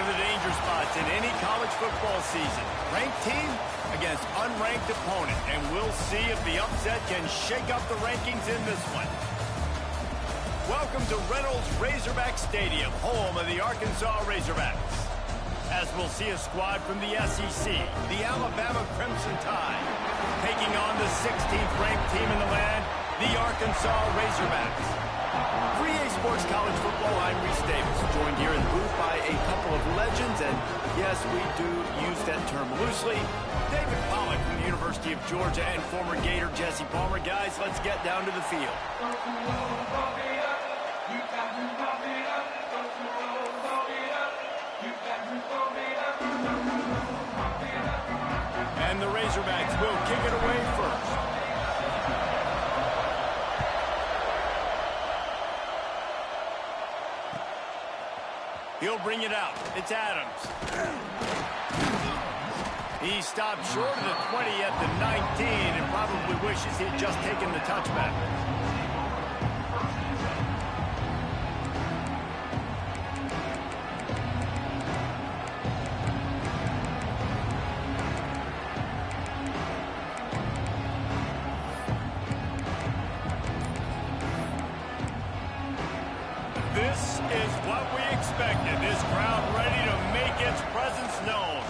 of the danger spots in any college football season. Ranked team against unranked opponent, and we'll see if the upset can shake up the rankings in this one. Welcome to Reynolds Razorback Stadium, home of the Arkansas Razorbacks. As we'll see a squad from the SEC, the Alabama Crimson Tide, taking on the 16th ranked team in the land, the Arkansas Razorbacks. For EA Sports College Football, I'm Reese Davis, joined here in the booth by a couple of legends, and yes, we do use that term loosely. David Pollack from the University of Georgia and former Gator Jesse Palmer. Guys, let's get down to the field. And the Razorbacks will kick it away first. He'll bring it out. It's Adams. He stopped short of the 20 at the 19 and probably wishes he had just taken the touchback. This is what we expected. This crowd ready to make its presence known.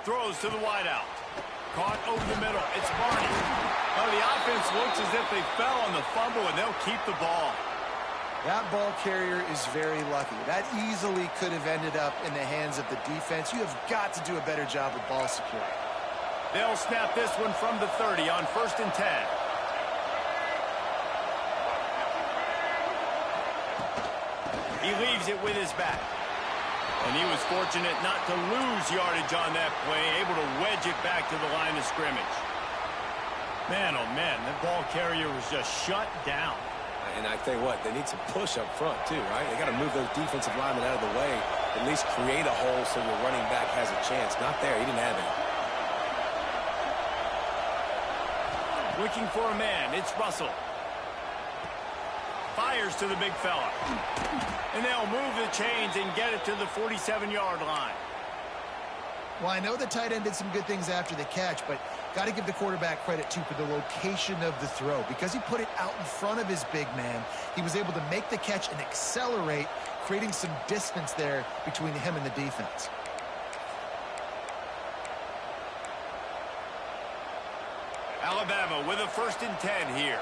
Throws to the wideout. Caught over the middle. It's Barney. Oh, the offense looks as if they fell on the fumble, and they'll keep the ball. That ball carrier is very lucky. That easily could have ended up in the hands of the defense. You have got to do a better job with ball security. They'll snap this one from the 30 on 1st and 10. He leaves it with his back. And he was fortunate not to lose yardage on that play, able to wedge it back to the line of scrimmage. Man, oh man, that ball carrier was just shut down. And I tell you what, they need some push up front too, right? They got to move those defensive linemen out of the way, at least create a hole so your running back has a chance. Not there, he didn't have it. Looking for a man, it's Russell. Fires to the big fella. And they'll move the chains and get it to the 47-yard line. Well, I know the tight end did some good things after the catch, but got to give the quarterback credit, too, for the location of the throw. Because he put it out in front of his big man, he was able to make the catch and accelerate, creating some distance there between him and the defense. Alabama with a 1st and 10 here.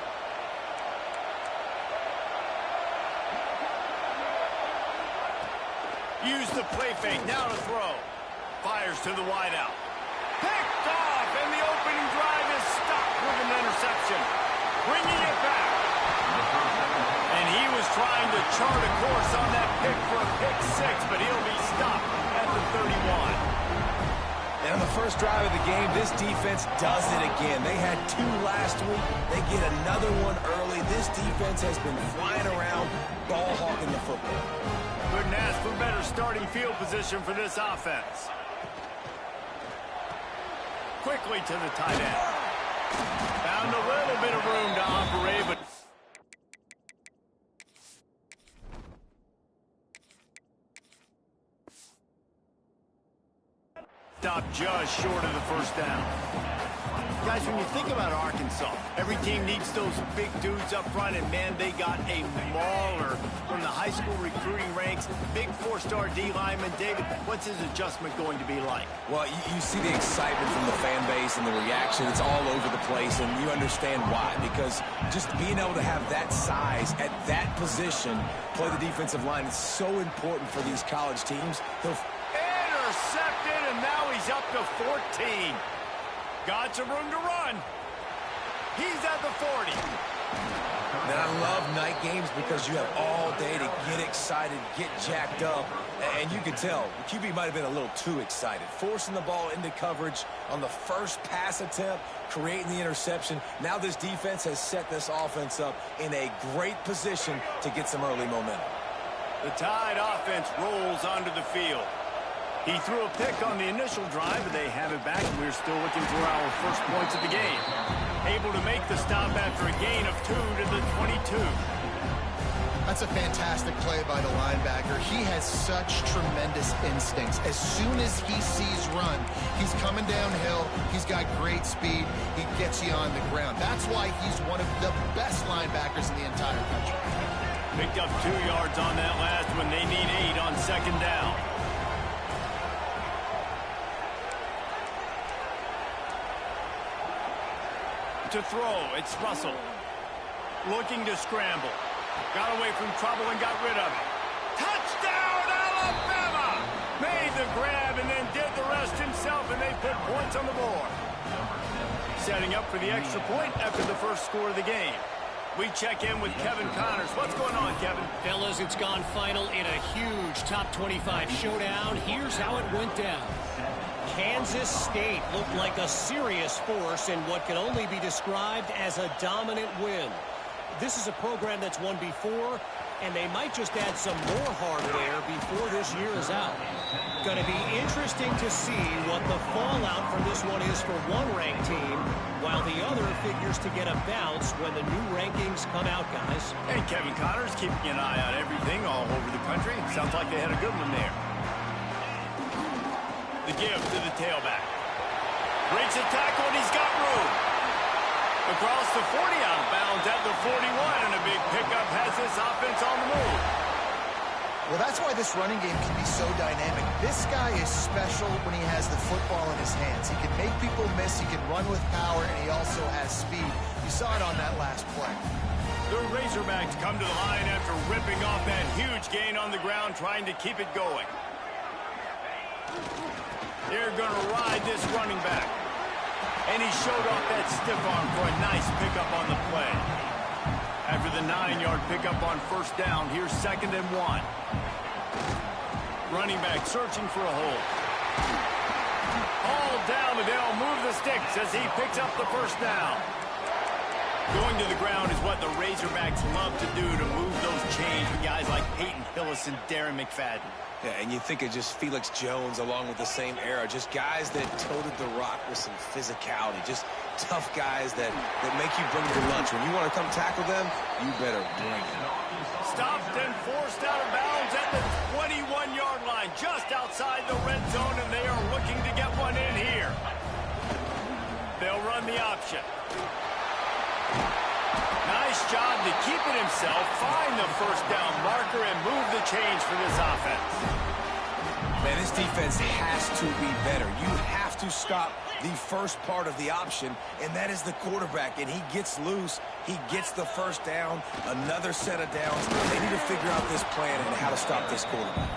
Use the play fake, now to throw. Fires to the wideout. Picked off, and the opening drive is stopped with an interception. Bringing it back. And he was trying to chart a course on that pick for a pick 6, but he'll be stopped at the 31. And on the first drive of the game, this defense does it again. They had 2 last week. They get another one early. This defense has been flying around, ball hawking the football. Couldn't ask for better starting field position for this offense. Quickly to the tight end. Found a little bit of room to operate, but stopped just short of the 1st down. Guys, when you think about Arkansas, every team needs those big dudes up front, and man, they got a mauler from the high school recruiting ranks. Big 4-star D lineman. David, what's his adjustment going to be like? Well, you see the excitement from the fan base and the reaction. It's all over the place, and you understand why. Because just being able to have that size at that position, play the defensive line, is so important for these college teams. Intercepted, and now he's up to 14. Got some room to run. He's at the 40. And I love night games because you have all day to get excited, get jacked up. And you can tell, the QB might have been a little too excited. Forcing the ball into coverage on the first pass attempt, creating the interception. Now this defense has set this offense up in a great position to get some early momentum. The Tide offense rolls onto the field. He threw a pick on the initial drive, but they have it back, and we're still looking for our first points of the game. Able to make the stop after a gain of 2 to the 22. That's a fantastic play by the linebacker. He has such tremendous instincts. As soon as he sees run, he's coming downhill. He's got great speed. He gets you on the ground. That's why he's one of the best linebackers in the entire country. Picked up 2 yards on that last one. They need 8 on second down. To throw, it's Russell. Looking to scramble. Got away from trouble and got rid of it. Touchdown, Alabama! Made the grab and then did the rest himself, and they put points on the board. Setting up for the extra point after the first score of the game. We check in with Kevin Connors. What's going on, Kevin? Fellas, it's gone final in a huge top 25 showdown. Here's how it went down. Kansas State looked like a serious force in what can only be described as a dominant win. This is a program that's won before, and they might just add some more hardware before this year is out. Going to be interesting to see what the fallout from this one is for one ranked team, while the other figures to get a bounce when the new rankings come out, guys. And Kevin Connors keeping an eye on everything all over the country. Sounds like they had a good one there. The give to the tailback. Breaks a tackle, and he's got room. Across the 40, out of bounds at the 41, and a big pickup has this offense on the move. Well, that's why this running game can be so dynamic. This guy is special when he has the football in his hands. He can make people miss, he can run with power, and he also has speed. You saw it on that last play. The Razorbacks come to the line after ripping off that huge gain on the ground, trying to keep it going. They're going to ride this running back. And he showed off that stiff arm for a nice pickup on the play. After the 9-yard pickup on first down, here's 2nd and 1. Running back searching for a hole. All down, but they'll move the sticks as he picks up the first down. Going to the ground is what the Razorbacks love to do, to move those chains with guys like Peyton Hillis and Darren McFadden. Yeah, and you think of just Felix Jones along with the same era. Just guys that toted the rock with some physicality. Just tough guys that make you bring your lunch. When you want to come tackle them, you better bring it. Stopped and forced out of bounds at the 21-yard line, just outside the red zone, and they are looking to get one in here. They'll run the option. Nice job to keep it himself, find the first down marker, and move the chains for this offense. Man, this defense has to be better. You have to stop the first part of the option, and that is the quarterback. And he gets loose. He gets the first down, another set of downs. They need to figure out this plan and how to stop this quarterback.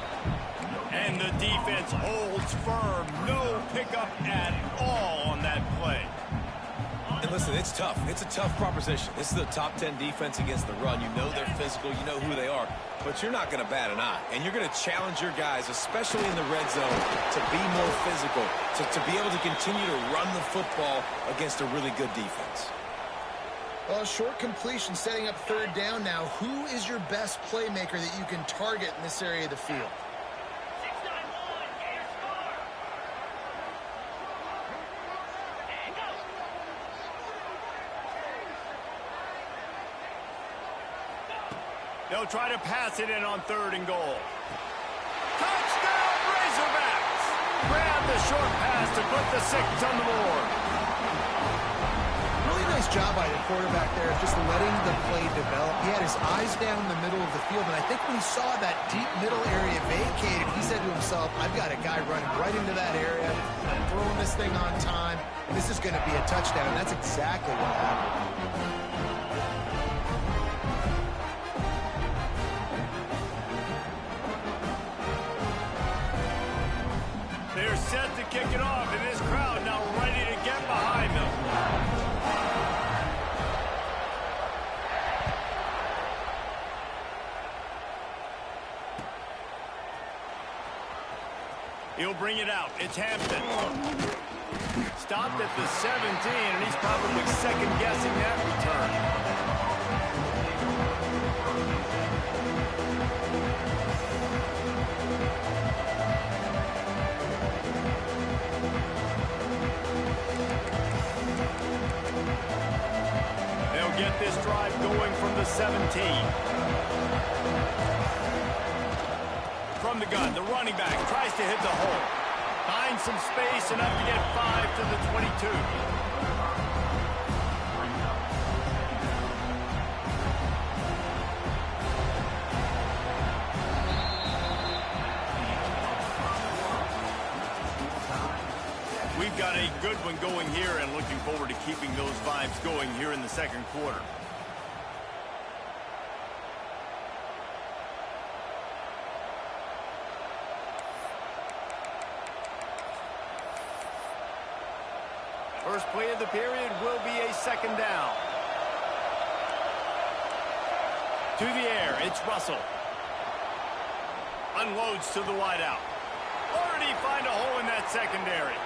And the defense holds firm. No pickup at all on that play. And listen, it's tough. It's a tough proposition. This is a top 10 defense against the run. You know they're physical. You know who they are. But you're not going to bat an eye. And you're going to challenge your guys, especially in the red zone, to be more physical, to be able to continue to run the football against a really good defense. Well, short completion setting up 3rd down now. Who is your best playmaker that you can target in this area of the field? They'll try to pass it in on 3rd and goal. Touchdown, Razorbacks! Grab the short pass to put the 6 on the board. Really nice job by the quarterback there, just letting the play develop. He had his eyes down in the middle of the field, and I think when he saw that deep middle area vacated, he said to himself, I've got a guy running right into that area. I'm throwing this thing on time, and this is going to be a touchdown. And that's exactly what happened. They're set to kick it off, and this crowd now ready to get behind them. He'll bring it out. It's Hampton. Stopped at the 17, and he's probably second-guessing that return. Get this drive going from the 17. From the gun, the running back tries to hit the hole. Finds some space, enough to get 5 to the 22. We've got a good one going here and looking forward to keeping those vibes going here in the second quarter. First play of the period will be a second down. To the air, it's Russell. Unloads to the wideout. Already find a hole in that secondary.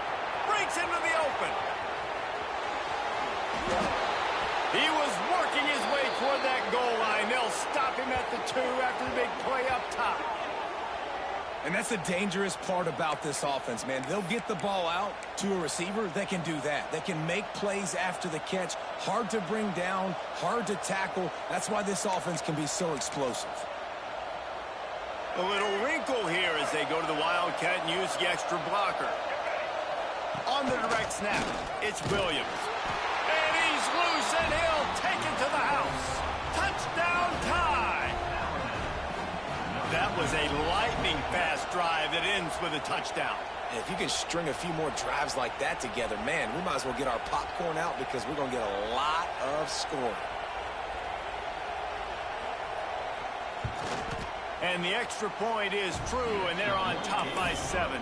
Breaks into the open. He was working his way toward that goal line. They'll stop him at the 2 after the big play up top. And that's the dangerous part about this offense, man. They'll get the ball out to a receiver that can do that. They can make plays after the catch. Hard to bring down, hard to tackle. That's why this offense can be so explosive. A little wrinkle here as they go to the Wildcat and use the extra blocker. On the direct snap, it's Williams. And he's loose, and he'll take it to the house. Touchdown tie! That was a lightning-fast drive that ends with a touchdown. And if you can string a few more drives like that together, man, we might as well get our popcorn out because we're going to get a lot of scoring. And the extra point is true, and they're on top by 7.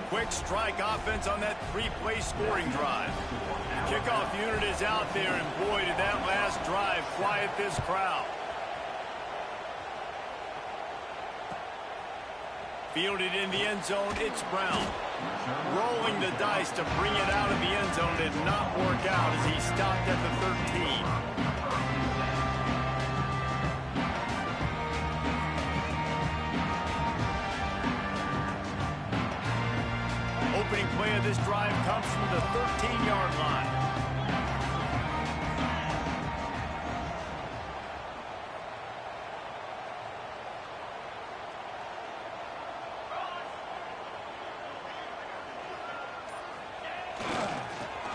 Quick strike offense on that 3-play scoring drive. The kickoff unit is out there, and boy, did that last drive quiet this crowd. Fielded in the end zone, it's Brown. Rolling the dice to bring it out of the end zone did not work out as he stopped at the 13. Opening play of this drive comes from the 13-yard line.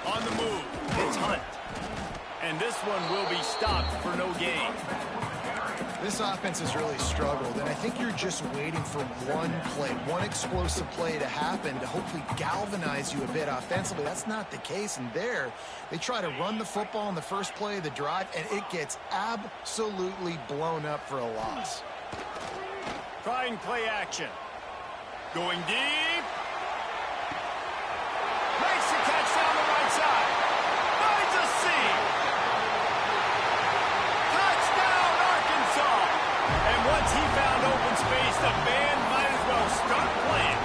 On the move, it's Hunt. And this one will be stopped for no gain. This offense has really struggled, and I think you're just waiting for one play, one explosive play to happen to hopefully galvanize you a bit offensively. That's not the case, and there, they try to run the football in the first play of the drive, and it gets absolutely blown up for a loss. Trying play action. Going deep. Makes the catch down the right side. Finds a seam. Touchdown, Arkansas. And once he found open space, the band might as well start playing.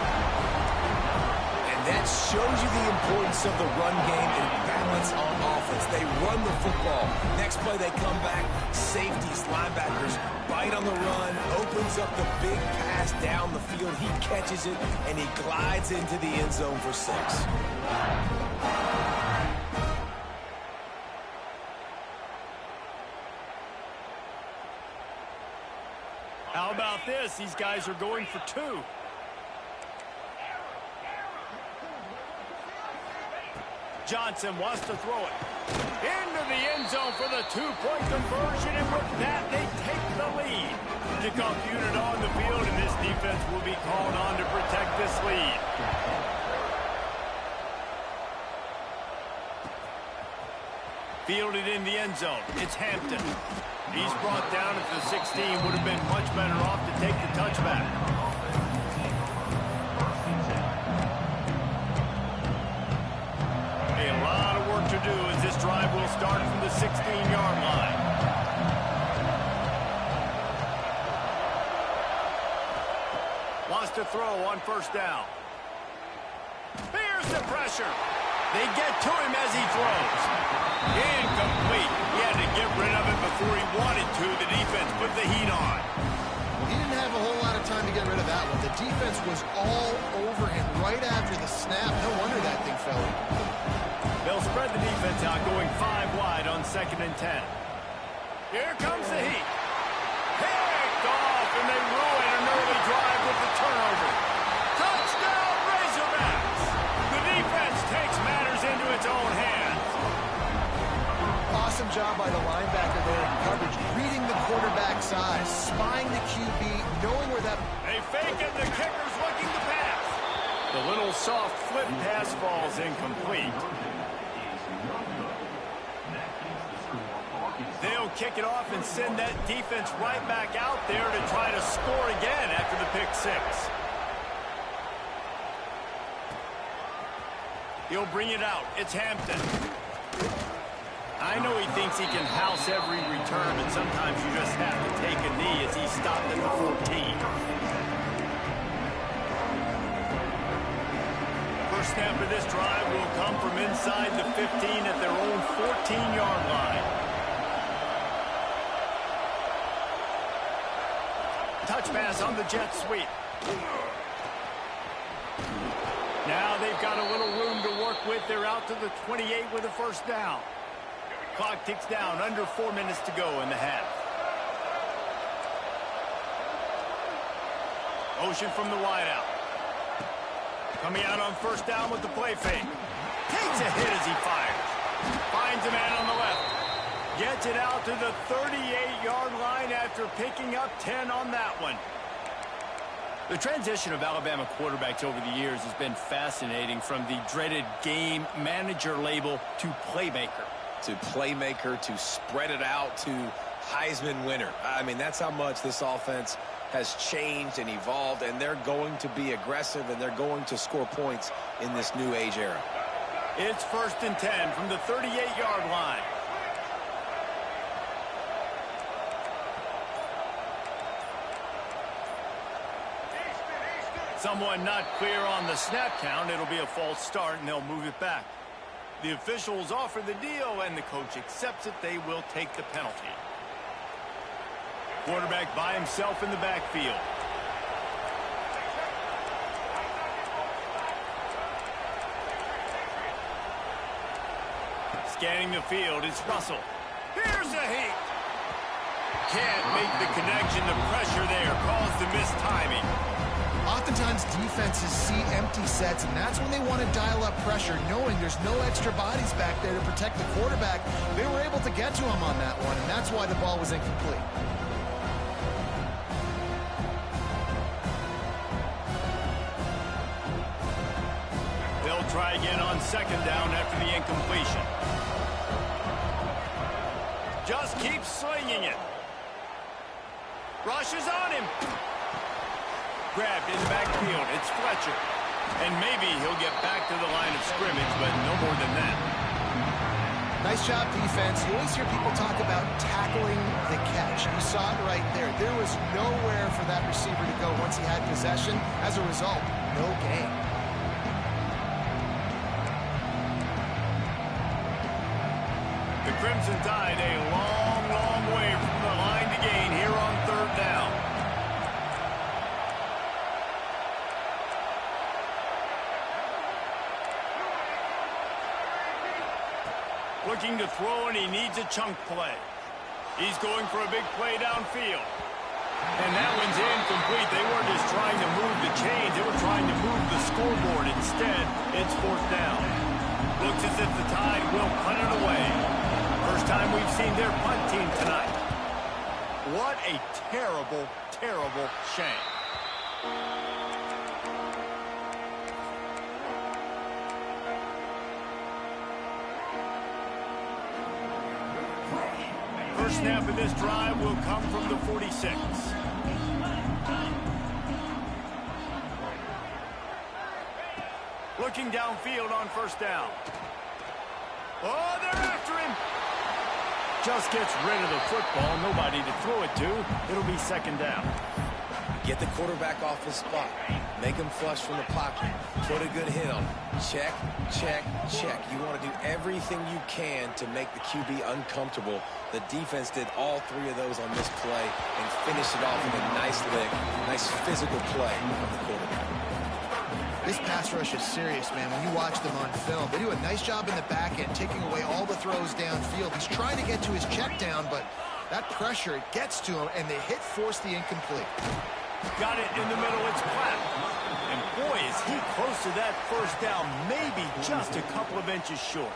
And that shows you the importance of the run game and balance on offense. They run the football. Next play, they come back. Safeties, linebackers, bite on the run, opens up the big pass down the field. He catches it, and he glides into the end zone for 6. How about this? These guys are going for 2. Johnson wants to throw it into the end zone for the 2-point conversion, and with that, they take the lead. Kickoff unit on the field, and this defense will be called on to protect this lead. Fielded in the end zone, it's Hampton. He's brought down at the 16, would have been much better off to take the touchback. A lot of work to do as this drive will start from the 16-yard line. Wants to throw on first down. Here's the pressure. They get to him as he throws. Incomplete. He had to get rid of it before he wanted to. The defense put the heat on. He didn't have a whole lot of time to get rid of that one. The defense was all over him right after the snap. No wonder that thing fell in. They'll spread the defense out, going 5 wide on 2nd and 10. linebacker there in coverage, reading the quarterback's eyes, spying the QB, knowing where that... They fake it, the kicker's looking to pass. The little soft flip pass falls incomplete. They'll kick it off and send that defense right back out there to try to score again after the pick six. He'll bring it out. It's Hampton. I know he thinks he can house every return, but sometimes you just have to take a knee as he stopped at the 14. First snap of this drive will come from inside the 15 at their own 14-yard line. Touch pass on the jet sweep. Now they've got a little room to work with. They're out to the 28 with a first down. Clock ticks down, under 4 minutes to go in the half. Motion from the wideout. Coming out on first down with the play fake. Takes a hit as he fires. Finds a man on the left. Gets it out to the 38-yard line after picking up 10 on that one. The transition of Alabama quarterbacks over the years has been fascinating, from the dreaded game manager label to playmaker. To playmaker, to spread it out, to Heisman winner. I mean, that's how much this offense has changed and evolved, and they're going to be aggressive, and they're going to score points in this new age era. It's 1st and 10 from the 38-yard line. Someone not clear on the snap count. It'll be a false start, and they'll move it back. The officials offer the deal, and the coach accepts it. They will take the penalty. Quarterback by himself in the backfield. Scanning the field, it's Russell. Here's a heat. Can't make the connection. The pressure there caused the missed timing. Oftentimes defenses see empty sets, and that's when they want to dial up pressure, knowing there's no extra bodies back there to protect the quarterback. They were able to get to him on that one, and that's why the ball was incomplete. They'll try again on second down after the incompletion. Just keeps slinging it. Rushes on him. Grabbed in the backfield. It's Fletcher. And maybe he'll get back to the line of scrimmage, but no more than that. Nice job, defense. You always hear people talk about tackling the catch. You saw it right there. There was nowhere for that receiver to go once he had possession. As a result, no gain. The Crimson Tide a long, long way from the line to gain here on third down. Looking to throw, and he needs a chunk play. He's going for a big play downfield. And that one's incomplete. They weren't just trying to move the chains. They were trying to move the scoreboard. Instead, it's fourth down. Looks as if the Tide will punt it away. First time we've seen their punt team tonight. What a terrible, terrible shame. First snap of this drive will come from the 46. Looking downfield on first down. Oh, they're after him. Just gets rid of the football. Nobody to throw it to. It'll be second down. Get the quarterback off his spot. Make him flush from the pocket. Put a good hit on him. Check, check, check. You want to do everything you can to make the QB uncomfortable. The defense did all three of those on this play and finished it off with a nice lick, nice physical play from the quarterback. This pass rush is serious, man. When you watch them on film, they do a nice job in the back end, taking away all the throws downfield. He's trying to get to his check down, but that pressure, it gets to him, and the hit forced the incomplete. Got it in the middle. It's Platt. And boy, is he close to that first down, maybe just a couple of inches short.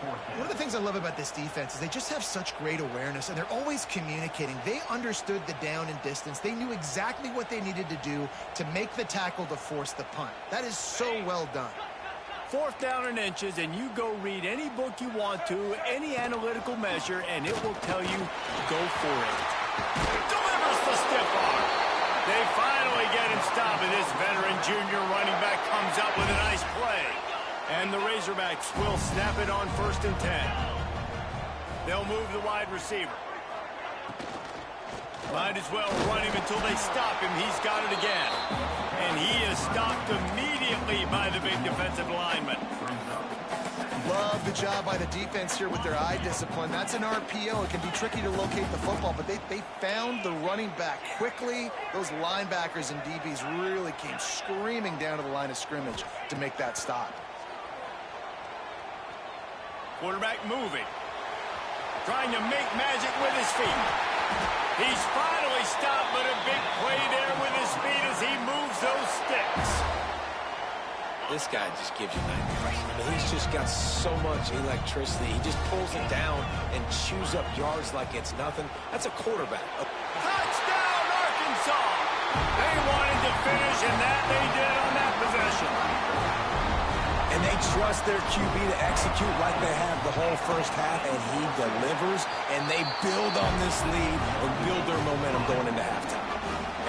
One of the things I love about this defense is they just have such great awareness, and they're always communicating. They understood the down and distance. They knew exactly what they needed to do to make the tackle to force the punt. That is so well done. 4th down and inches, and you go read any book you want to, any analytical measure, and it will tell you, go for it. Delivers the stiff arm. They finally get him stopped, and this veteran junior running back comes up with a nice play. And the Razorbacks will snap it on 1st and 10. They'll move the wide receiver. Might as well run him until they stop him. He's got it again. And he is stopped immediately by the big defensive lineman. Love the job by the defense here with their eye discipline. That's an RPO. It can be tricky to locate the football, but they found the running back quickly. Those linebackers and DBs really came screaming down to the line of scrimmage to make that stop. Quarterback moving. Trying to make magic with his feet. He's finally stopped, but a big play there with his speed as he moves those sticks. This guy just gives you nightmares. I mean, he's just got so much electricity. He just pulls it down and chews up yards like it's nothing. That's a quarterback. Touchdown, Arkansas! They wanted to finish, and that they did on that possession. And they trust their QB to execute like they have the whole first half, and he delivers, and they build on this lead and build their momentum going into halftime.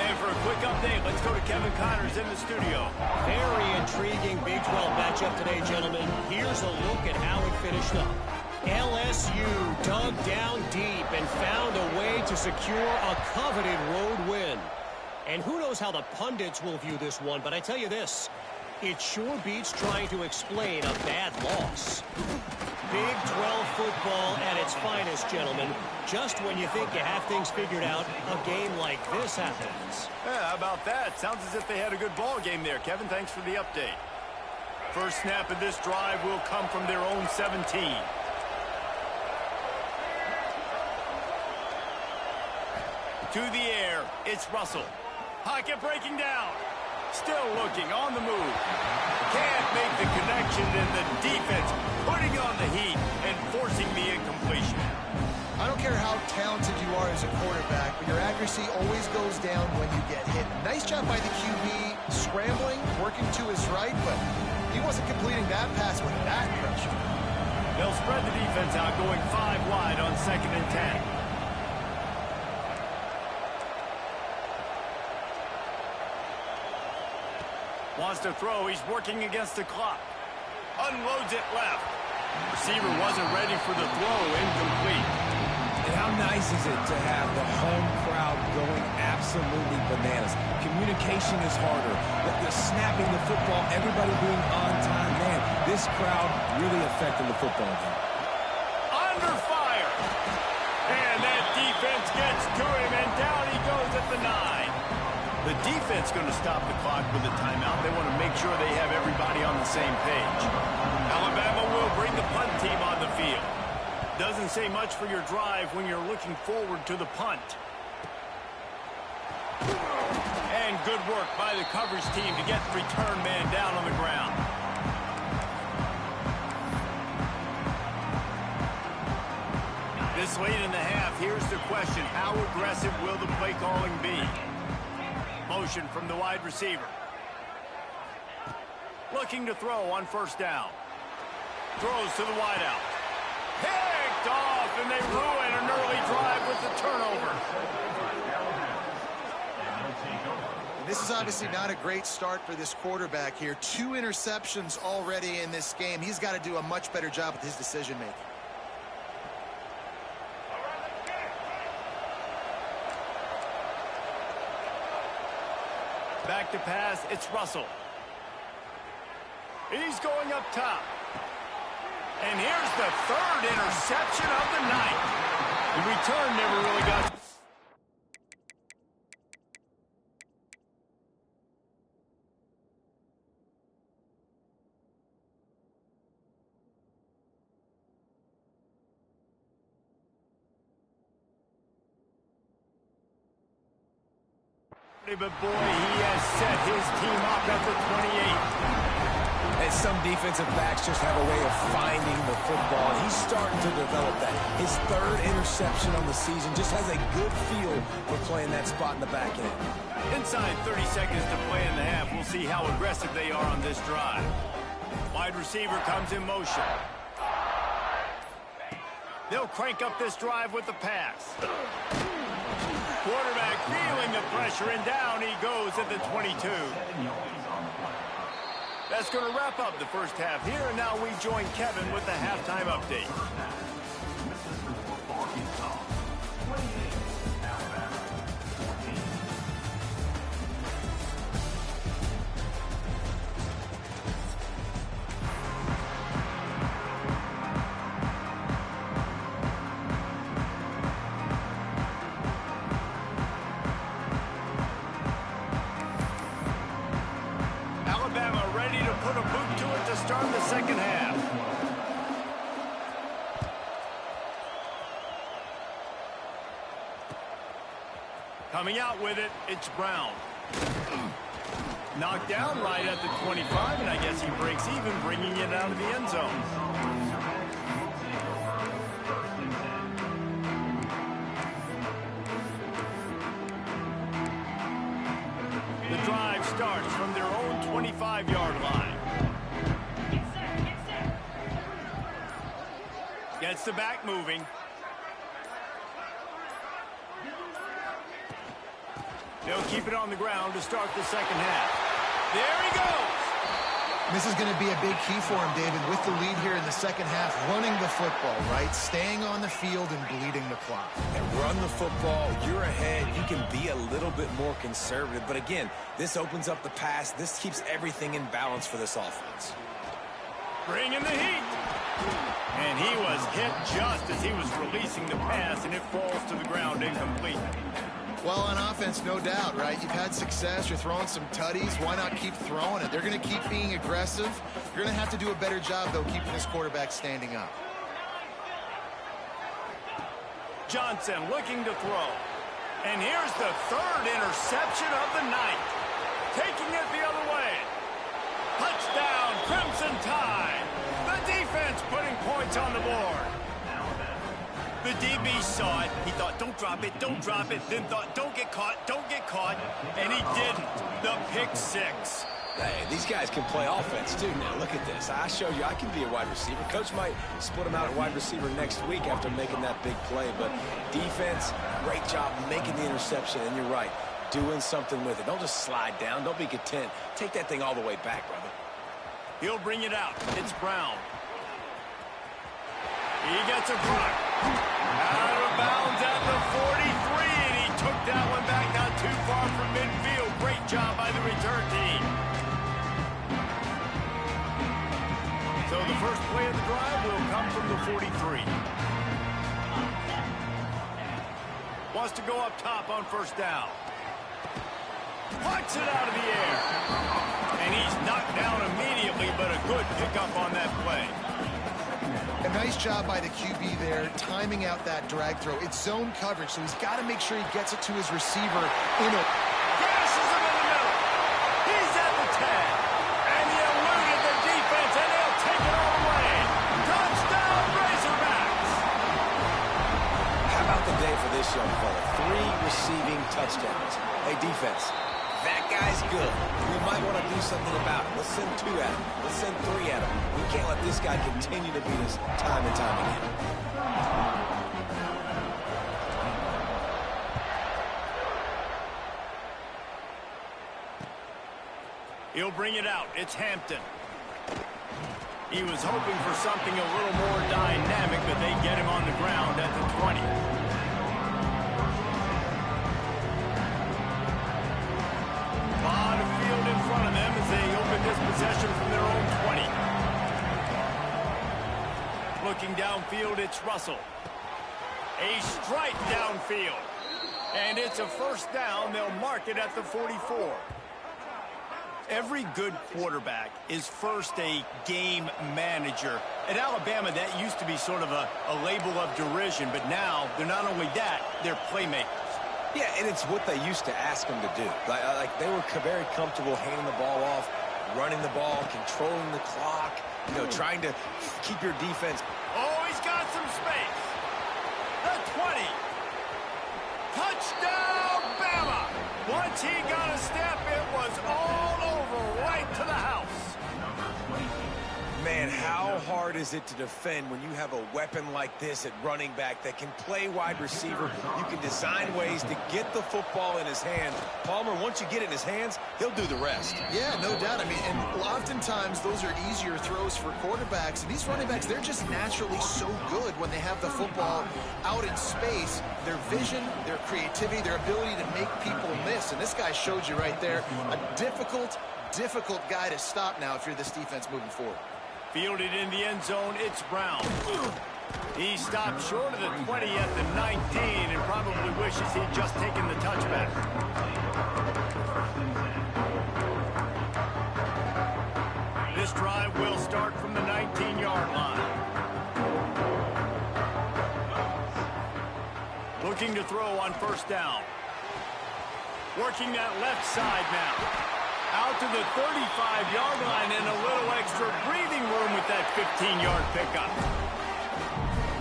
And for a quick update, let's go to Kevin Connors in the studio. Very intriguing Big 12 matchup today, gentlemen. Here's a look at how it finished up. LSU dug down deep and found a way to secure a coveted road win. And who knows how the pundits will view this one, but I tell you this, it sure beats trying to explain a bad loss. Big 12 football at its finest, gentlemen. Just when you think you have things figured out, a game like this happens. Yeah, how about that? Sounds as if they had a good ball game there. Kevin, thanks for the update. First snap of this drive will come from their own 17. To the air, it's Russell. Pocket breaking down. Still looking on the move. Can't make the connection, and the defense putting on the heat and forcing the incompletion. I don't care how talented you are as a quarterback, but your accuracy always goes down when you get hit. Nice job by the QB scrambling, working to his right, but he wasn't completing that pass with that pressure. They'll spread the defense out, going 5 wide on 2nd and 10. Wants to throw. He's working against the clock. Unloads it left. Receiver wasn't ready for the throw. Incomplete. And how nice is it to have the home crowd going absolutely bananas? Communication is harder. The snapping the football, everybody being on time. Man, this crowd really affected the football game. Under fire. And that defense gets to him, and down he goes at the 9. The defense going to stop the clock with a timeout. They want to make sure they have everybody on the same page. Alabama will bring the punt team on the field. Doesn't say much for your drive when you're looking forward to the punt. And good work by the coverage team to get the return man down on the ground. This late in the half, here's the question. How aggressive will the play calling be? Motion from the wide receiver. Looking to throw on 1st down. Throws to the wideout. Picked off, and they ruin an early drive with the turnover. And this is obviously not a great start for this quarterback here. 2 interceptions already in this game. He's got to do a much better job with his decision-making. Back to pass, it's Russell. He's going up top. And here's the 3rd interception of the night. The return never really got... But boy, he has set his team up at the 28. And some defensive backs just have a way of finding the football. He's starting to develop that. His third interception on the season just has a good feel for playing that spot in the back end. Inside 30 seconds to play in the half. We'll see how aggressive they are on this drive. Wide receiver comes in motion. They'll crank up this drive with the pass. Quarterback feeling the pressure, and down he goes at the 22. That's going to wrap up the first half here, and now we join Kevin with the halftime update. Put a boot to it to start the second half. Coming out with it, it's Brown. Knocked down right at the 25, and I guess he breaks even, bringing it out of the end zone. The drive starts from their own 25-yard line. Gets the back moving. They'll keep it on the ground to start the second half. There he goes. This is going to be a big key for him, David, with the lead here in the second half, running the football, right? Staying on the field and bleeding the clock. And run the football, you're ahead, you can be a little bit more conservative. But again, this opens up the pass. This keeps everything in balance for this offense. Bringing the heat. And he was hit just as he was releasing the pass, and it falls to the ground incomplete. Well, on offense, no doubt, right? You've had success. You're throwing some tutties. Why not keep throwing it? They're going to keep being aggressive. You're going to have to do a better job, though, keeping this quarterback standing up. Johnson looking to throw. And here's the third interception of the night. Taking it the other way. Touchdown, Crimson Tide. The defense putting points on the board. The DB saw it. He thought, don't drop it, don't drop it. Then thought, don't get caught, don't get caught. And he didn't. The pick six. Hey, these guys can play offense, too. Now, look at this. I showed you I can be a wide receiver. Coach might split him out at wide receiver next week after making that big play. But defense, great job making the interception. And you're right, doing something with it. Don't just slide down. Don't be content. Take that thing all the way back, brother. He'll bring it out. It's Brown. He gets a block. Out of bounds at the 43, and he took that one back not too far from midfield. Great job by the return team. So the first play of the drive will come from the 43. Wants to go up top on first down. Punts it out of the air. And he's knocked down immediately, but a good pickup on that play. A nice job by the QB there, timing out that drag throw. It's zone coverage, so he's got to make sure he gets it to his receiver in a... Gashes him in the middle. He's at the 10. And he eluded the defense, and they'll take it all away. Touchdown, Razorbacks. How about the day for this young fella? 3 receiving touchdowns. Hey, defense, that guy's good. We might want to do something about it. Let's send 2 at him. Let's send 3 at him. We can't let this guy continue to beat us time and time again. He'll bring it out. It's Hampton. He was hoping for something a little more dynamic, but they get him on the ground at the 20. Lot of field in front of them as they open this possession from their own 20. Looking downfield, it's Russell. A strike downfield. And it's a first down. They'll mark it at the 44. Every good quarterback is first a game manager. At Alabama, that used to be sort of a label of derision, but now they're not only that, they're playmakers. Yeah, and it's what they used to ask them to do. Like they were very comfortable handing the ball off, running the ball, controlling the clock, you know, trying to keep your defense. Oh, he's got some space. The 20. Touchdown, Bama. Once he got a step, it was all over right to the house. Man, how hard is it to defend when you have a weapon like this at running back that can play wide receiver? You can design ways to get the football in his hand. Palmer, once you get it in his hands, he'll do the rest. Yeah, no doubt. I mean, and oftentimes those are easier throws for quarterbacks. And these running backs, they're just naturally so good when they have the football out in space. Their vision, their creativity, their ability to make people miss. And this guy showed you right there, a difficult guy to stop now if you're this defense moving forward. Fielded in the end zone, it's Brown. He stopped short of the 20 at the 19 and probably wishes he'd just taken the touchback. This drive will start from the 19-yard line. Looking to throw on first down. Working that left side now. Out to the 35-yard line and a little extra breathing room with that 15-yard pickup.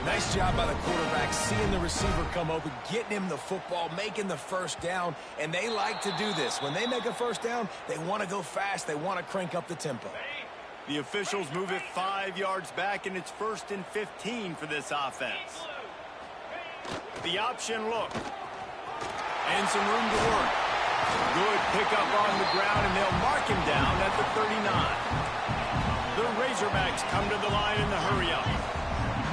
Nice job by the quarterback, seeing the receiver come open, getting him the football, making the first down, and they like to do this. When they make a first down, they want to go fast. They want to crank up the tempo. The officials move it 5 yards back, and it's 1st and 15 for this offense. The option look. And some room to work. Good pickup on the ground, and they'll mark him down at the 39. The Razorbacks come to the line in the hurry-up.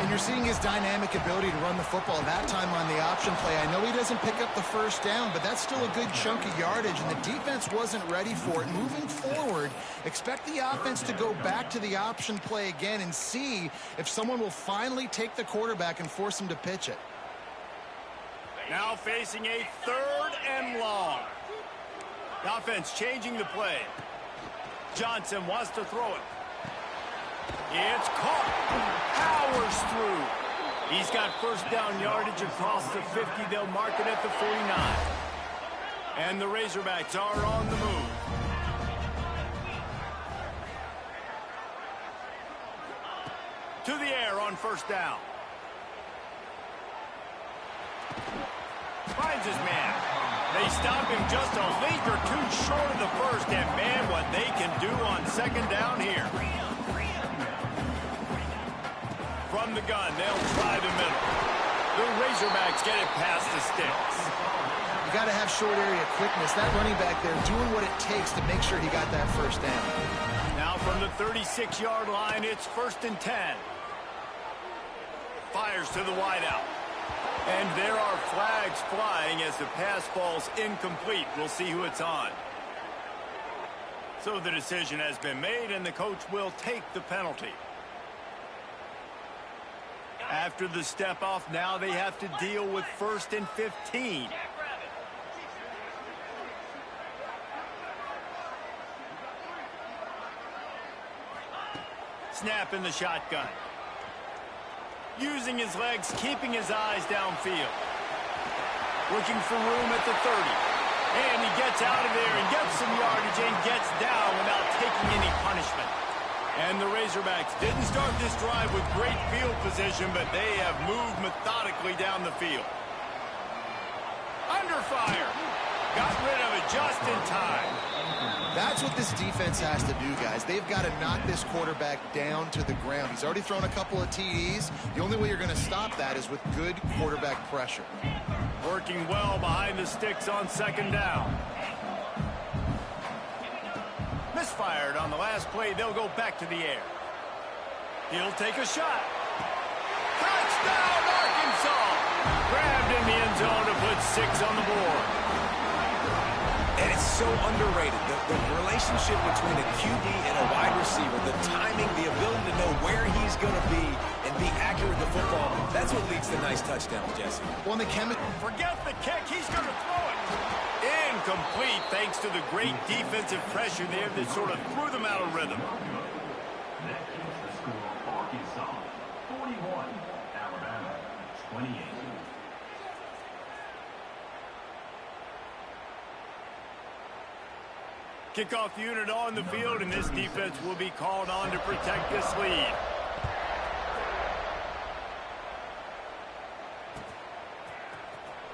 And you're seeing his dynamic ability to run the football that time on the option play. I know he doesn't pick up the first down, but that's still a good chunk of yardage, and the defense wasn't ready for it. Moving forward, expect the offense to go back to the option play again and see if someone will finally take the quarterback and force him to pitch it. Now facing a 3rd and long. The offense changing the play. Johnson wants to throw it. It's caught. Powers through. He's got first down yardage across the 50. They'll mark it at the 49. And the Razorbacks are on the move. To the air on first down. Finds his man. They stop him just a link or two short of the first, and man, what they can do on second down here. From the gun, they'll try the middle. The Razorbacks get it past the sticks. You got to have short area quickness. That running back there doing what it takes to make sure he got that first down. Now from the 36-yard line, it's 1st and 10. Fires to the wideout. And there are flags flying as the pass falls incomplete. We'll see who it's on. So the decision has been made, and the coach will take the penalty. After the step off, now they have to deal with 1st and 15. Snap in the shotgun. Using his legs, keeping his eyes downfield. Looking for room at the 30. And he gets out of there and gets some yardage and gets down without taking any punishment. And the Razorbacks didn't start this drive with great field position, but they have moved methodically down the field. Under fire. Got rid of it just in time. That's what this defense has to do, guys. They've got to knock this quarterback down to the ground. He's already thrown a couple of TDs. The only way you're going to stop that is with good quarterback pressure. Working well behind the sticks on second down. Misfired on the last play. They'll go back to the air. He'll take a shot. Touchdown, Arkansas! Grabbed in the end zone to put 6 on the board. And it's so underrated. The relationship between a QB and a wide receiver, the timing, the ability to know where he's going to be and be accurate with the football, that's what leads to nice touchdowns, Jesse. Well, the forget the kick. He's going to throw it. Incomplete thanks to the great defensive pressure there that sort of threw them out of rhythm. Next is the score, Arkansas 41, Alabama 28. Kickoff unit on the field, and this defense will be called on to protect this lead.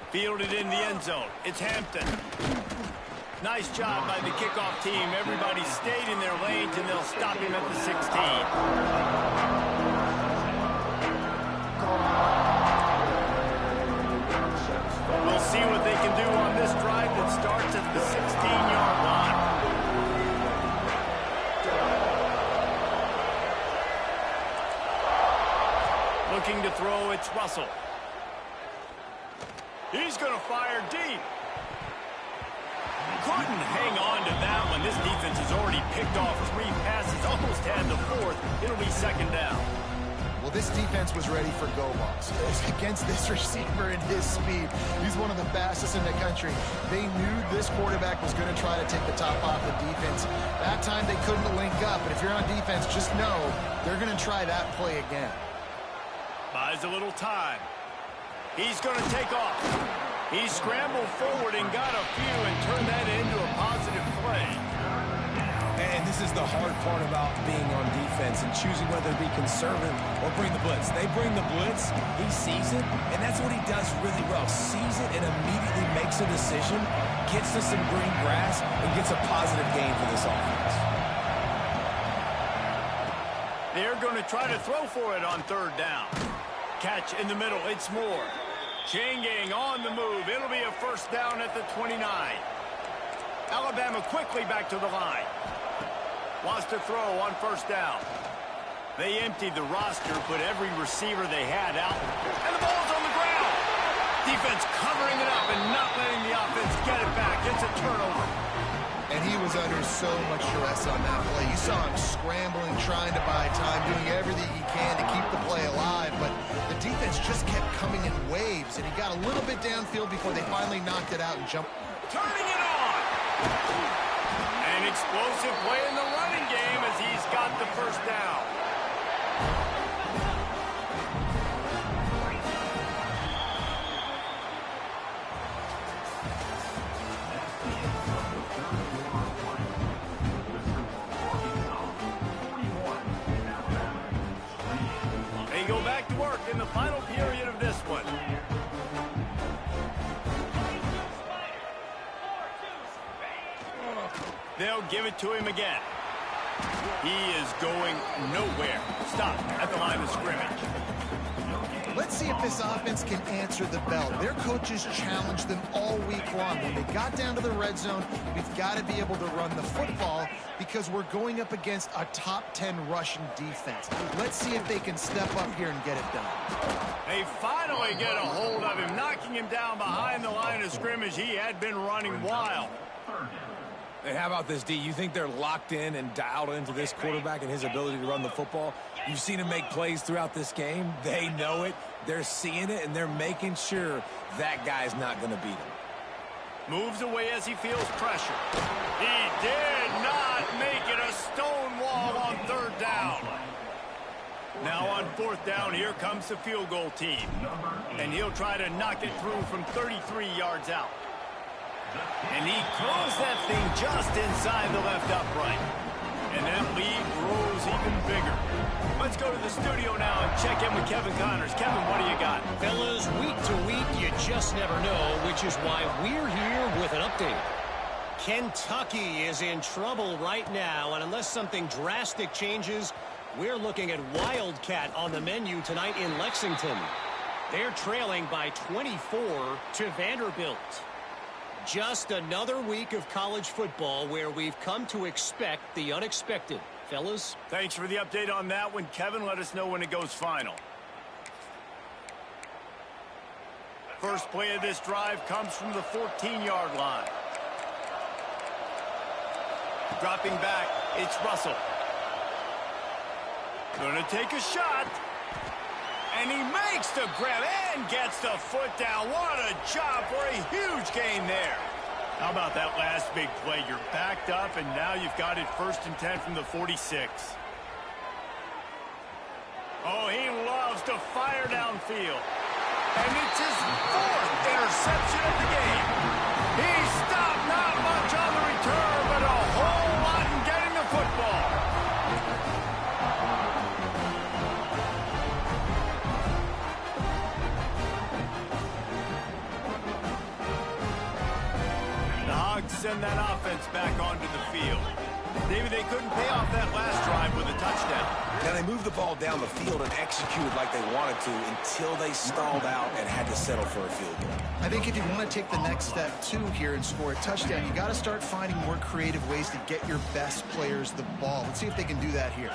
Fielded in the end zone. It's Hampton. Nice job by the kickoff team. Everybody stayed in their lanes, and they'll stop him at the 16. We'll see what they can do on this drive that starts at the 16-yard line. Looking to throw, it's Russell. He's going to fire deep. Couldn't hang on to that one. This defense has already picked off 3 passes, almost had the 4th. It'll be 2nd down. Well, this defense was ready for go balls. Against this receiver and his speed, he's one of the fastest in the country. They knew this quarterback was going to try to take the top off the defense. That time they couldn't link up, but if you're on defense, just know they're going to try that play again. Buys a little time. He's going to take off. He scrambled forward and got a few and turned that into a positive play. And this is the hard part about being on defense and choosing whether to be conservative or bring the blitz. They bring the blitz, he sees it, and that's what he does really well. Sees it and immediately makes a decision, gets to some green grass, and gets a positive gain for this offense. They're going to try to throw for it on 3rd down. Catch in the middle, it's Moore. Chain gang on the move. It'll be a 1st down at the 29. Alabama quickly back to the line. Wants to throw on 1st down. They emptied the roster, put every receiver they had out, and the ball's on the ground. Defense covering it up and not letting the offense get it back. It's a turnover. And he was under so much stress on that play. You saw him scrambling, trying to buy time, doing everything he can to keep the play alive, but the defense just kept coming in waves, and he got a little bit downfield before they finally knocked it out and jumped. Turning it on! An explosive play in the running game as he's got the 1st down. They go back to work in the final period of this one. They'll give it to him again. He is going nowhere. Stop at the line of scrimmage. Let's see if this offense can answer the bell. Their coaches challenged them all week long. When they got down to the red zone, we've got to be able to run the football because we're going up against a top 10 rushing defense. Let's see if they can step up here and get it done. They finally get a hold of him, knocking him down behind the line of scrimmage. He had been running wild. And how about this, D? You think they're locked in and dialed into this quarterback and his ability to run the football? You've seen him make plays throughout this game. They know it. They're seeing it, and they're making sure that guy's not going to beat him. Moves away as he feels pressure. He did not make it a stone wall on 3rd down. Now on 4th down, here comes the field goal team. And he'll try to knock it through from 33 yards out. And he throws that thing just inside the left upright. And that lead grows even bigger. Let's go to the studio now and check in with Kevin Connors. Kevin, what do you got? Fellas, week to week, you just never know, which is why we're here with an update. Kentucky is in trouble right now, and unless something drastic changes, we're looking at Wildcat on the menu tonight in Lexington. They're trailing by 24 to Vanderbilt. Just another week of college football where we've come to expect the unexpected. Fellas? Thanks for the update on that one, Kevin. Let us know when it goes final. First play of this drive comes from the 14-yard line. Dropping back, it's Russell. Gonna take a shot. And he makes the grab and gets the foot down. What a job for a huge gain there. How about that last big play? You're backed up, and now you've got it 1st and 10 from the 46. Oh, he loves to fire downfield. And it's his 4th interception of the game. He stopped not much on the return, but a whole send that offense back onto the field. David, they couldn't pay off that last drive with a touchdown. Now, they moved the ball down the field and executed like they wanted to until they stalled out and had to settle for a field goal. I think if you want to take the next step, too, here and score a touchdown, you got to start finding more creative ways to get your best players the ball. Let's see if they can do that here.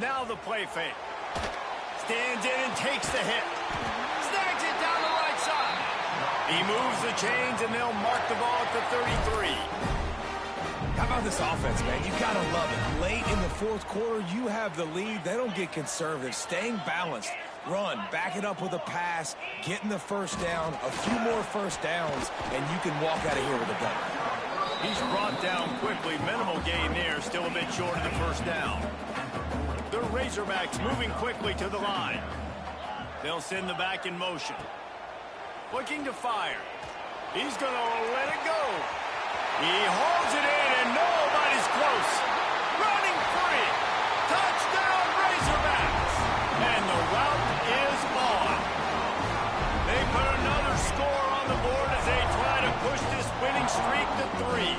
Now the play fake. Stands in and takes the hit. Snags it down the right side. He moves the chains, and they'll mark the ball at the 33. How about this offense, man? You got to love it. Late in the fourth quarter, you have the lead. They don't get conservative. Staying balanced. Run, back it up with a pass, getting the first down, a few more first downs, and you can walk out of here with a W. He's brought down quickly. Minimal gain there. Still a bit short of the first down. The Razorbacks moving quickly to the line. They'll send the back in motion. Looking to fire. He's going to let it go. He holds it in, and nobody's close. Running free. Touchdown, Razorbacks. And the route is on. They put another score on the board as they try to push this winning streak to 3.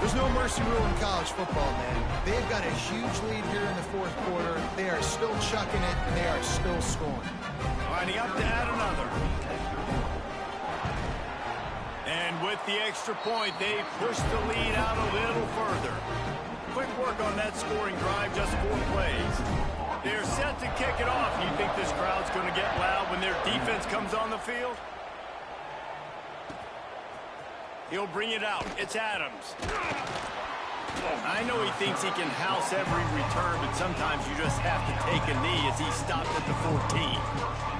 There's no mercy rule in college football, man. They've got a huge lead here in the fourth quarter. They are still chucking it, and they are still scoring. Lining up to add another. And with the extra point, they push the lead out a little further. Quick work on that scoring drive, just 4 plays. They're set to kick it off. You think this crowd's going to get loud when their defense comes on the field? He'll bring it out. It's Adams. I know he thinks he can house every return, but sometimes you just have to take a knee as he stopped at the 14.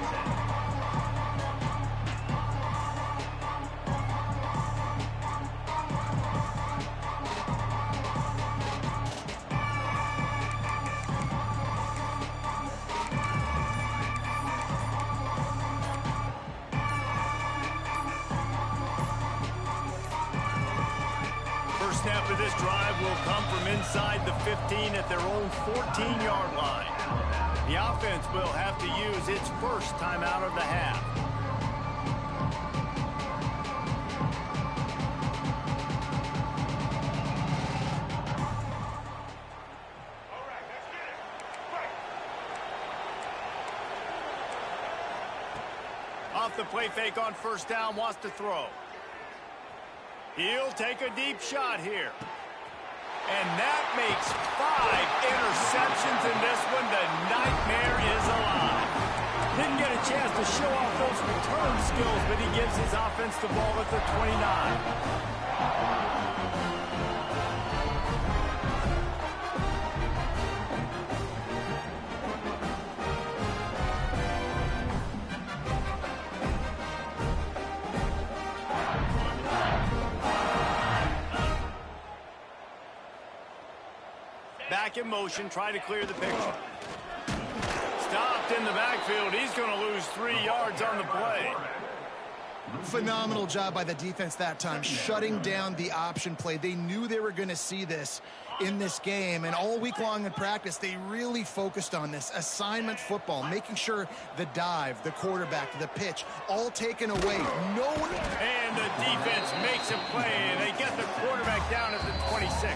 Snap of this drive will come from inside the 15 at their own 14-yard line. The offense will have to use its first timeout of the half. Off the play fake on first down, wants to throw. He'll take a deep shot here. And that makes 5 interceptions in this one. The nightmare is alive. Didn't get a chance to show off those return skills, but he gives his offense the ball at the 29. Back in motion, try to clear the picture. Stopped in the backfield. He's going to lose 3 yards on the play. Phenomenal job by the defense that time, shutting down the option play. They knew they were going to see this in this game, and all week long in practice, they really focused on this assignment football, making sure the dive, the quarterback, the pitch, all taken away. No one... And the defense makes a play, and they get the quarterback down at the 26.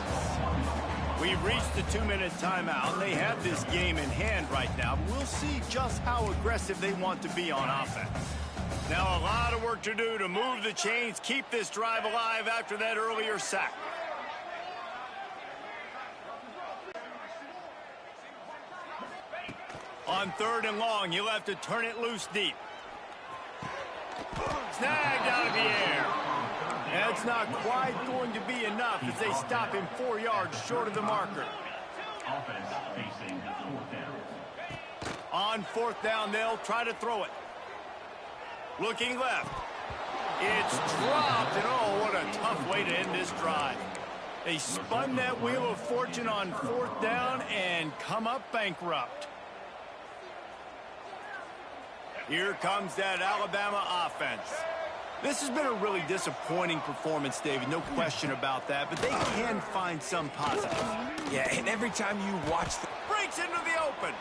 We've reached the 2-minute timeout. They have this game in hand right now. We'll see just how aggressive they want to be on offense. Now a lot of work to do to move the chains, keep this drive alive after that earlier sack. On 3rd and long, you'll have to turn it loose deep. Snagged out of the air. That's not quite going to be enough as they stop him 4 yards short of the marker. Offense facing 4th down. On 4th down, they'll try to throw it. Looking left. It's dropped, and oh, what a tough way to end this drive. They spun that wheel of fortune on 4th down and come up bankrupt. Here comes that Alabama offense. This has been a really disappointing performance, David, no question about that, but they can find some positive. Yeah, and every time you watch the... Breaks into the open.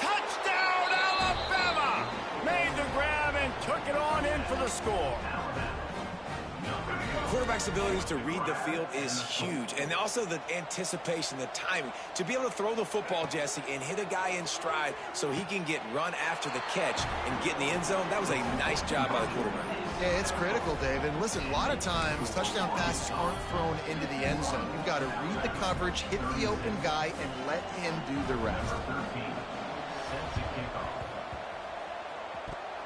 Touchdown, Alabama! Made the grab and took it on in for the score. Quarterback's abilities to read the field is huge, and also the anticipation, the timing. To be able to throw the football, Jesse, and hit a guy in stride so he can get run after the catch and get in the end zone, that was a nice job by the quarterback. Yeah, it's critical, Dave. And listen, a lot of times touchdown passes aren't thrown into the end zone. You've got to read the coverage, hit the open guy, and let him do the rest.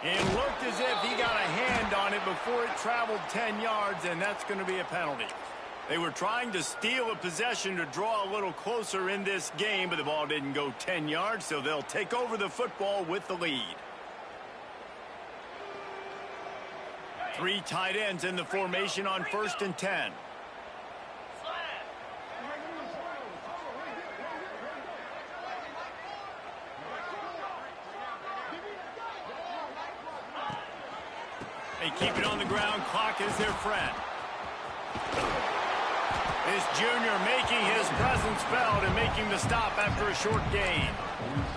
It looked as if he got a hand on it before it traveled 10 yards, and that's going to be a penalty. They were trying to steal a possession to draw a little closer in this game, but the ball didn't go 10 yards, so they'll take over the football with the lead. 3 tight ends in the formation on 1st and 10. They keep it on the ground. Clock is their friend. This junior making his presence felt and making the stop after a short gain.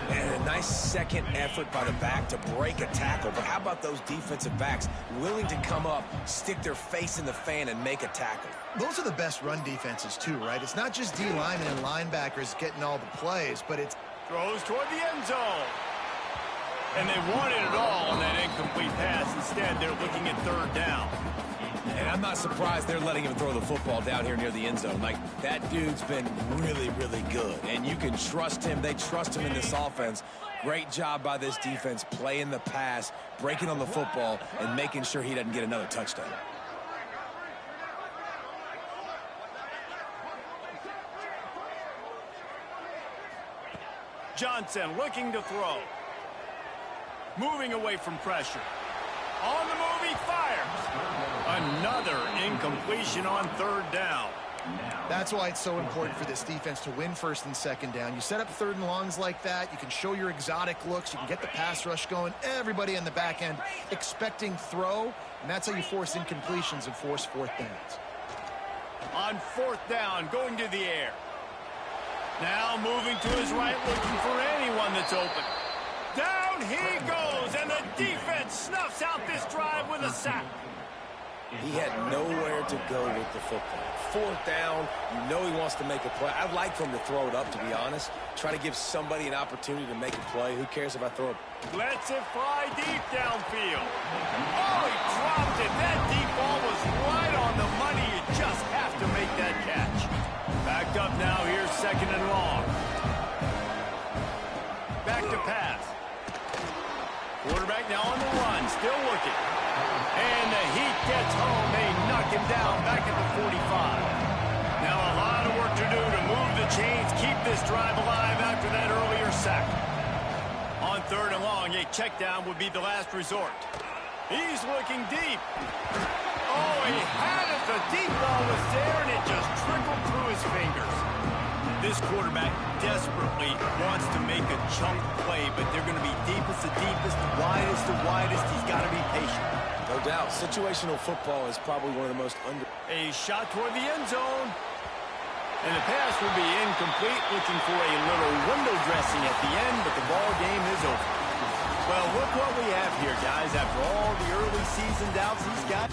And a nice second effort by the back to break a tackle. But how about those defensive backs willing to come up, stick their face in the fan, and make a tackle? Those are the best run defenses, too, right? It's not just D linemen and linebackers getting all the plays, but it's... Throws toward the end zone. And they wanted it all on that incomplete pass. Instead, they're looking at 3rd down. And I'm not surprised they're letting him throw the football down here near the end zone. Like, that dude's been really, really good. And you can trust him. They trust him in this offense. Great job by this defense playing the pass, breaking on the football, and making sure he doesn't get another touchdown. Johnson looking to throw. Moving away from pressure. On the move, he fires. Another incompletion on 3rd down. That's why it's so important for this defense to win 1st and 2nd down. You set up 3rd and longs like that. You can show your exotic looks. You can get the pass rush going. Everybody on the back end expecting throw. And that's how you force incompletions and force 4th downs. On 4th down, going to the air. Now moving to his right, looking for anyone that's open. Down he goes, and the defense snuffs out this drive with a sack. He had nowhere to go with the football. 4th down, you know he wants to make a play. I'd like for him to throw it up, to be honest. Try to give somebody an opportunity to make a play. Who cares if I throw it? Lets it fly deep downfield. Oh, he dropped it. That deep ball was right on the money. You just have to make that catch. Backed up now. Here's 2nd and long. Back to pass. Quarterback now on the run, still looking. And the heat gets home. They knock him down back at the 45. Now a lot of work to do to move the chains, keep this drive alive after that earlier sack. On 3rd and long, a check down would be the last resort. He's looking deep. Oh, he had it. The deep ball was there, and it just trickled through his fingers. This quarterback desperately wants to make a chunk play, but they're going to be deepest to deepest, widest to widest. He's got to be patient. No doubt. Situational football is probably one of the most under... A shot toward the end zone. And the pass will be incomplete, looking for a little window dressing at the end, but the ball game is over. Well, look what we have here, guys. After all the early season doubts, he's got...